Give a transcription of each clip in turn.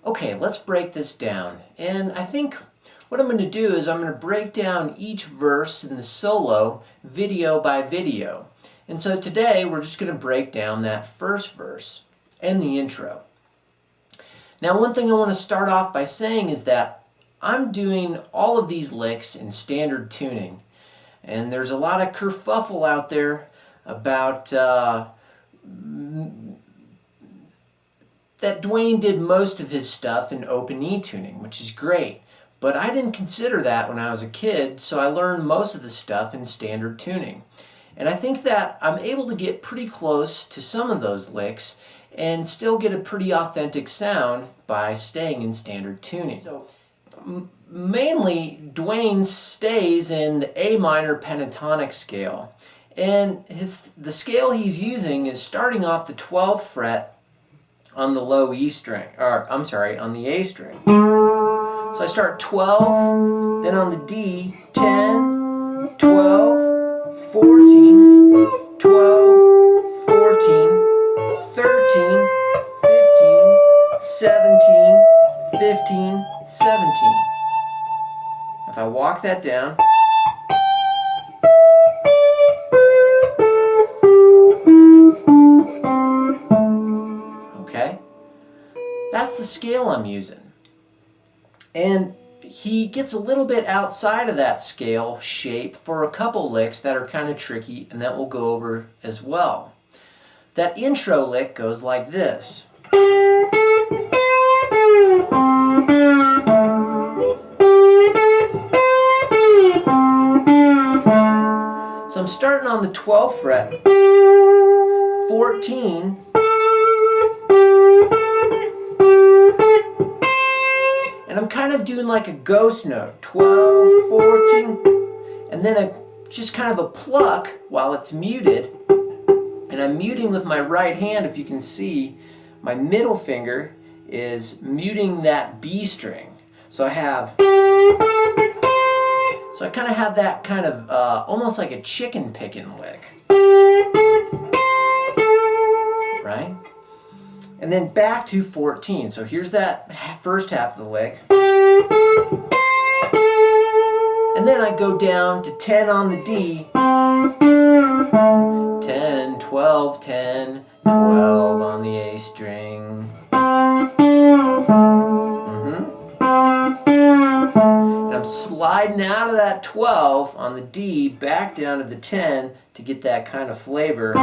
Okay, let's break this down. And I think what I'm going to do is I'm going to break down each verse in the solo video by video. And so today we're just going to break down that first verse and the intro. Now, one thing I want to start off by saying is that I'm doing all of these licks in standard tuning. And there's a lot of kerfuffle out there about that Duane did most of his stuff in open E tuning, which is great. But I didn't consider that when I was a kid, so I learned most of the stuff in standard tuning. And I think that I'm able to get pretty close to some of those licks and still get a pretty authentic sound by staying in standard tuning. So mainly, Duane stays in the A minor pentatonic scale. And the scale he's using is starting off the 12th fret on the low E string, or I'm sorry, on the A string. So I start 12, then on the D, 10, 12, 14, 12, 14, 13, 15, 17, 15, 17. If I walk that down, okay, that's the scale I'm using. And he gets a little bit outside of that scale shape for a couple licks that are kind of tricky, and that we'll go over as well. That intro lick goes like this. So I'm starting on the 12th fret, 14, and I'm kind of doing like a ghost note, 12, 14, and then just kind of a pluck while it's muted. And I'm muting with my right hand. If you can see, my middle finger is muting that B string. So I kind of have that kind of almost like a chicken picking lick, right? And then back to 14. So here's that first half of the lick. And then I go down to 10 on the D. 10, 12, 10, 12 on the A string. And I'm sliding out of that 12 on the D back down to the 10 to get that kind of flavor.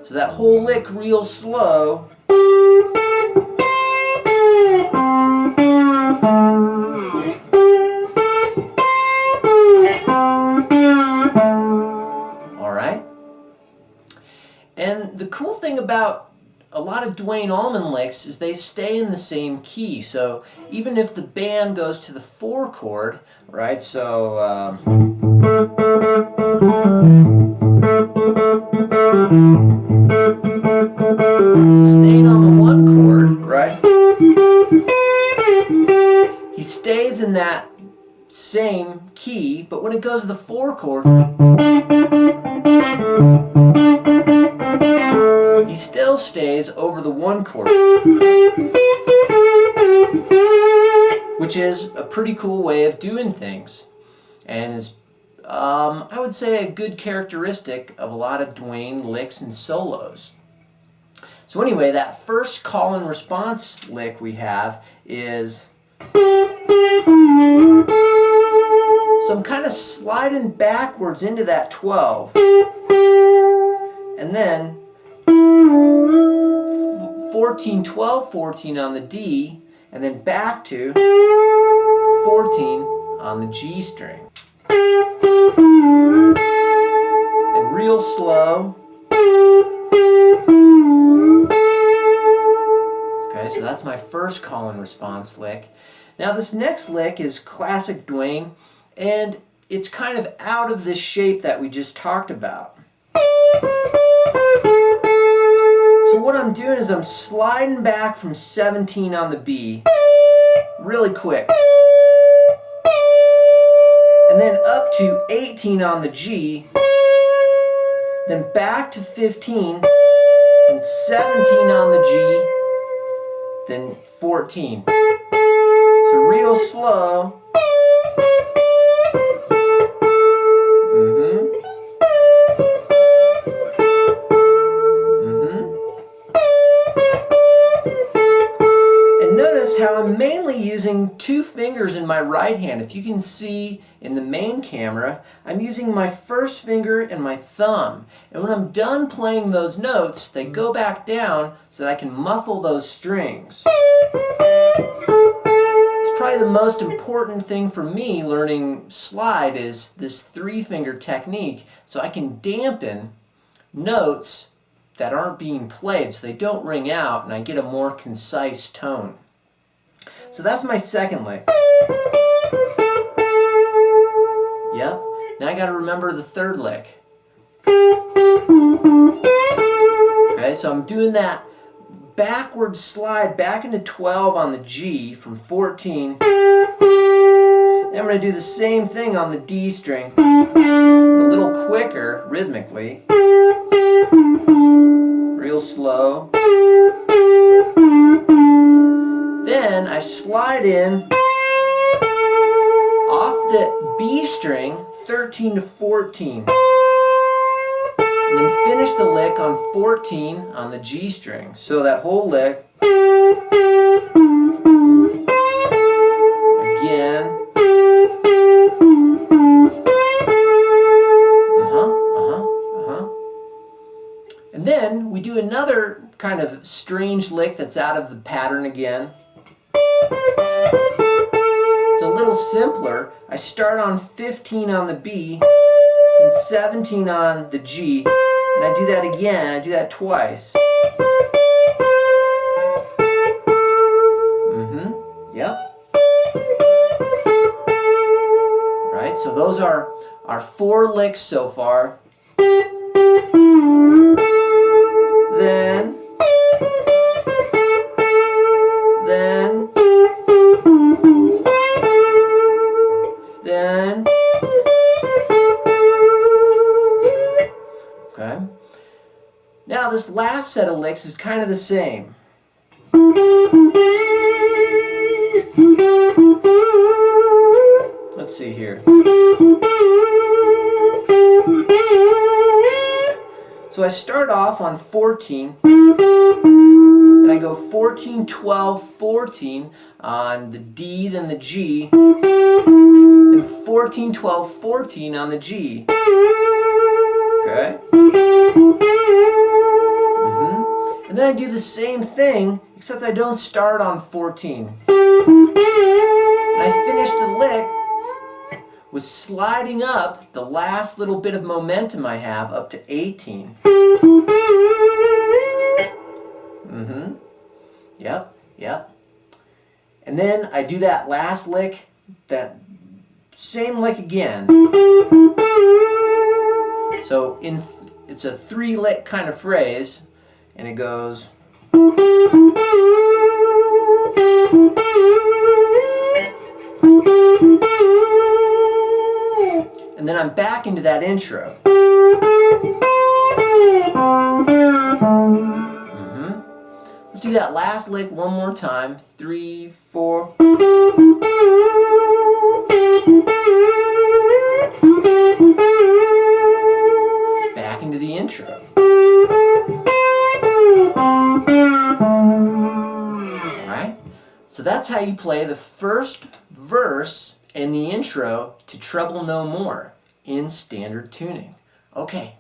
So that whole lick real slow. Alright? And the cool thing about a lot of Duane Allman licks is they stay in the same key. So even if the band goes to the 4 chord, right? So staying on the 1 chord, right? He stays in that same key, but when it goes to the 4 chord, he still stays over the 1 chord, which is a pretty cool way of doing things, and is, I would say, a good characteristic of a lot of Duane licks and solos. So anyway, that first call and response lick we have is, so I'm kind of sliding backwards into that 12, and then 14, 12, 14 on the D, and then back to 14 on the G string. And real slow. Okay, so that's my first call and response lick. Now this next lick is classic Duane, and it's kind of out of this shape that we just talked about. So what I'm doing is I'm sliding back from 17 on the B really quick. And then up to 18 on the G, then back to 15, and 17 on the G, then 14. So real slow. And notice how I'm mainly using two fingers in my right hand. If you can see in the main camera, I'm using my first finger and my thumb. And when I'm done playing those notes, they go back down so that I can muffle those strings. It's probably the most important thing for me learning slide is this three-finger technique, so I can dampen notes that aren't being played so they don't ring out and I get a more concise tone. So that's my second lick. Yep. Now I got to remember the third lick. Okay, so I'm doing that backward slide back into 12 on the G from 14. Then I'm going to do the same thing on the D string, but a little quicker rhythmically. Real slow. Then I slide in off the B string 13 to 14. And then finish the lick on 14 on the G string. So that whole lick. Again. And then we do another kind of strange lick that's out of the pattern again. It's a little simpler. I start on 15 on the B and 17 on the G, and I do that again. I do that twice. Yep. Right, so those are our 4 licks so far. Then, okay. Now this last set of licks is kind of the same. Let's see here. So I start off on 14, and I go 14, 12, 14 on the D, then the G, then 14, 12, 14 on the G. Okay? And then I do the same thing, except I don't start on 14. And I finish the lick with sliding up the last little bit of momentum I have up to 18. Yep. And then I do that last lick, that same lick again. So it's a 3-lick kind of phrase, and it goes. And then I'm back into that intro. Let's do that last lick one more time. 3, 4. Back into the intro. Alright? So that's how you play the first verse and the intro to Trouble No More in standard tuning. Okay.